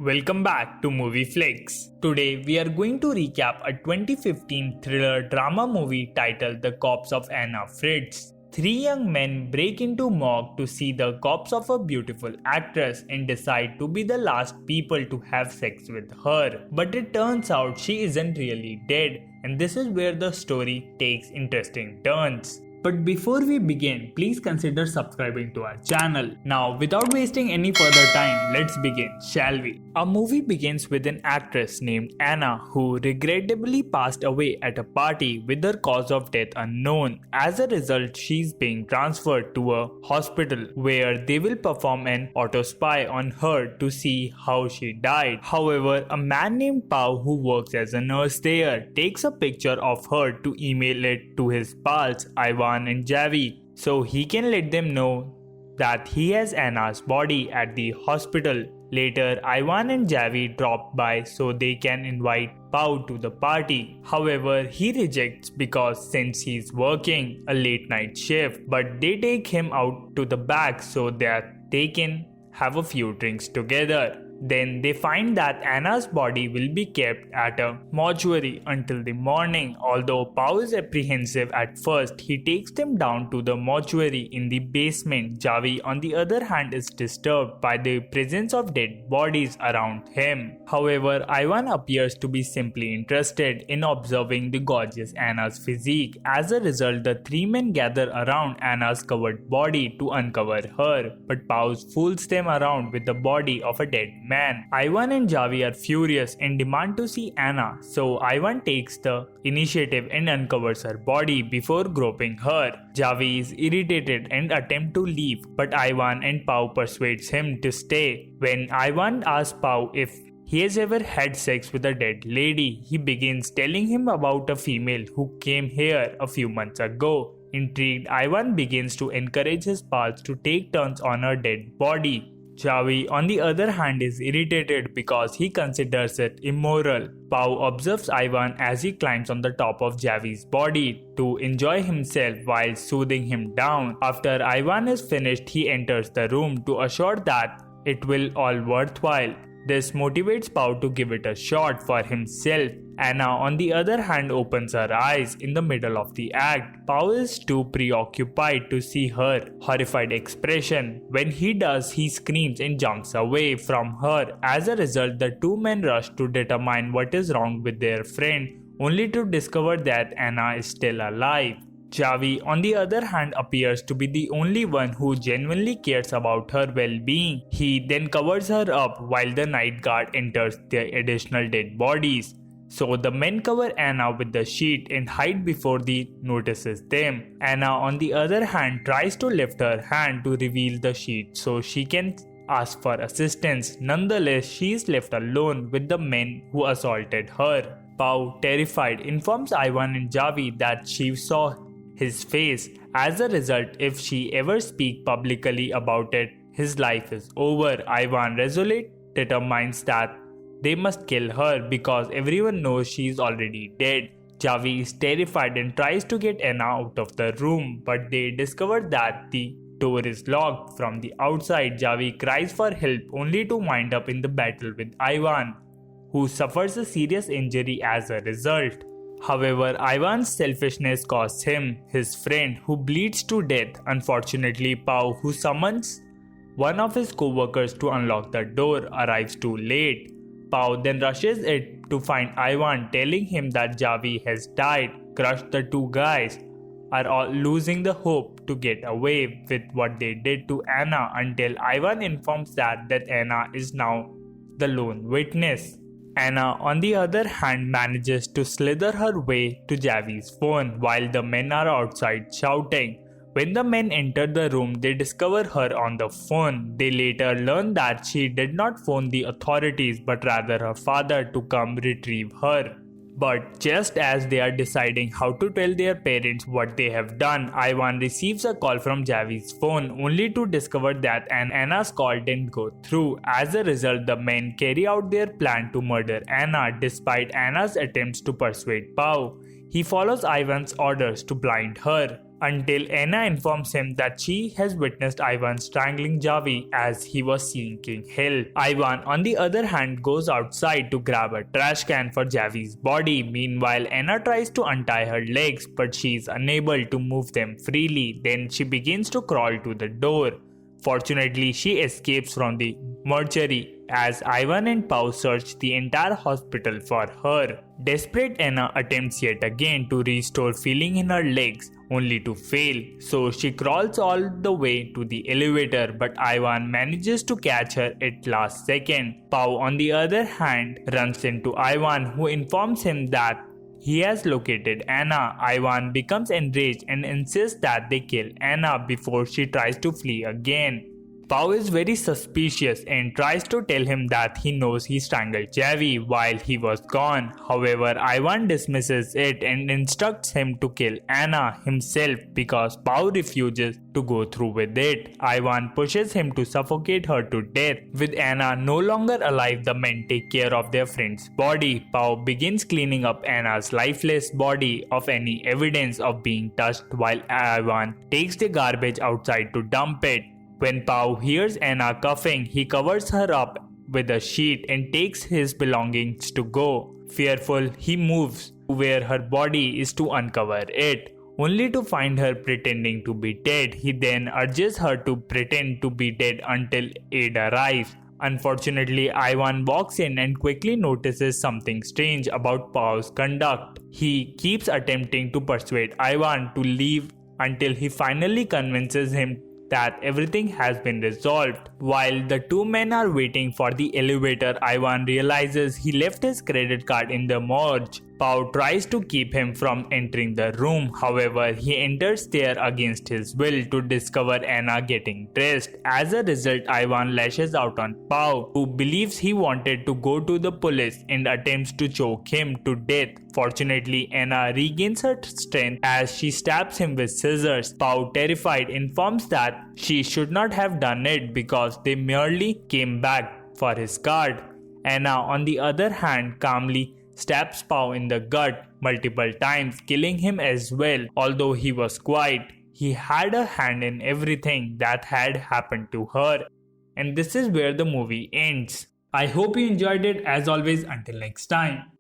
Welcome back to Movie Flix. Today we are going to recap a 2015 thriller drama movie titled The Corpse of Anna Fritz. Three young men break into morgue to see the corpse of a beautiful actress and decide to be the last people to have sex with her. But it turns out she isn't really dead, and this is where the story takes interesting turns. But before we begin, please consider subscribing to our channel. Now, without wasting any further time, let's begin, shall we? Our movie begins with an actress named Anna who regrettably passed away at a party with her cause of death unknown. As a result, she's being transferred to a hospital where they will perform an autopsy on her to see how she died. However, a man named Pau who works as a nurse there takes a picture of her to email it to his pals Ivan and Javi, so he can let them know that he has Anna's body at the hospital. Later, Ivan and Javi drop by so they can invite Pau to the party. However, he rejects because since he's working a late night shift, but they take him out to the back so that they can have a few drinks together. Then they find that Anna's body will be kept at a mortuary until the morning. Although Pau is apprehensive at first, he takes them down to the mortuary in the basement. Javi, on the other hand, is disturbed by the presence of dead bodies around him. However, Ivan appears to be simply interested in observing the gorgeous Anna's physique. As a result, the three men gather around Anna's covered body to uncover her, but Pau fools them around with the body of a dead man. Ivan and Javi are furious and demand to see Anna, so Ivan takes the initiative and uncovers her body before groping her. Javi is irritated and attempts to leave, but Ivan and Pau persuades him to stay. When Ivan asks Pau if he has ever had sex with a dead lady, he begins telling him about a female who came here a few months ago. Intrigued, Ivan begins to encourage his pals to take turns on her dead body. Javi, on the other hand, is irritated because he considers it immoral. Pau observes Ivan as he climbs on the top of Javi's body to enjoy himself while soothing him down. After Ivan is finished, he enters the room to assure that it will all worthwhile. This motivates Pau to give it a shot for himself. Anna, on the other hand, opens her eyes in the middle of the act. Pau is too preoccupied to see her horrified expression. When he does, he screams and jumps away from her. As a result, the two men rush to determine what is wrong with their friend, only to discover that Anna is still alive. Javi, on the other hand, appears to be the only one who genuinely cares about her well-being. He then covers her up while the night guard enters the additional dead bodies. So the men cover Anna with the sheet and hide before he notices them. Anna, on the other hand, tries to lift her hand to reveal the sheet so she can ask for assistance. Nonetheless, she is left alone with the men who assaulted her. Pau, terrified, informs Ivan and Javi that she saw his face. As a result, if she ever speaks publicly about it, his life is over. Ivan resolutely determines that they must kill her because everyone knows she is already dead. Javi is terrified and tries to get Anna out of the room, but they discover that the door is locked from the outside. Javi cries for help only to wind up in the battle with Ivan, who suffers a serious injury as a result. However, Ivan's selfishness costs him his friend, who bleeds to death. Unfortunately, Pau, who summons one of his co-workers to unlock the door, arrives too late. Pau then rushes it to find Ivan, telling him that Javi has died. Crushed, the two guys are all losing the hope to get away with what they did to Anna until Ivan informs that Anna is now the lone witness. Anna, on the other hand, manages to slither her way to Javi's phone while the men are outside shouting. When the men enter the room, they discover her on the phone. They later learn that she did not phone the authorities but rather her father to come retrieve her. But just as they are deciding how to tell their parents what they have done, Ivan receives a call from Javi's phone only to discover that Anna's call didn't go through. As a result, the men carry out their plan to murder Anna despite Anna's attempts to persuade Pau. He follows Ivan's orders to blind her. until Anna informs him that she has witnessed Ivan strangling Javi as he was seeking help. Ivan, on the other hand, goes outside to grab a trash can for Javi's body. Meanwhile, Anna tries to untie her legs, but she is unable to move them freely. Then she begins to crawl to the door. Fortunately, she escapes from the mortuary as Ivan and Pau search the entire hospital for her. Desperate, Anna attempts yet again to restore feeling in her legs, only to fail. So she crawls all the way to the elevator, but Ivan manages to catch her at last second. Pau, on the other hand, runs into Ivan, who informs him that he has located Anna. Ivan becomes enraged and insists that they kill Anna before she tries to flee again. Pau is very suspicious and tries to tell him that he knows he strangled Javi while he was gone. However, Ivan dismisses it and instructs him to kill Anna himself because Pau refuses to go through with it. Ivan pushes him to suffocate her to death. With Anna no longer alive, the men take care of their friend's body. Pau begins cleaning up Anna's lifeless body of any evidence of being touched while Ivan takes the garbage outside to dump it. When Pau hears Anna coughing, he covers her up with a sheet and takes his belongings to go. Fearful, he moves to where her body is to uncover it, only to find her pretending to be dead. He then urges her to pretend to be dead until aid arrives. Unfortunately, Ivan walks in and quickly notices something strange about Pau's conduct. He keeps attempting to persuade Ivan to leave until he finally convinces him that everything has been resolved. While the two men are waiting for the elevator, Ivan realizes he left his credit card in the morgue. Pau tries to keep him from entering the room. However, he enters there against his will to discover Anna getting dressed. As a result, Ivan lashes out on Pau, who believes he wanted to go to the police and attempts to choke him to death. Fortunately, Anna regains her strength as she stabs him with scissors. Pau, terrified, informs that she should not have done it because they merely came back for his card. Anna, on the other hand, calmly stabs Pau in the gut multiple times, killing him as well. Although he was quiet, he had a hand in everything that had happened to her. And this is where the movie ends. I hope you enjoyed it. As always, until next time.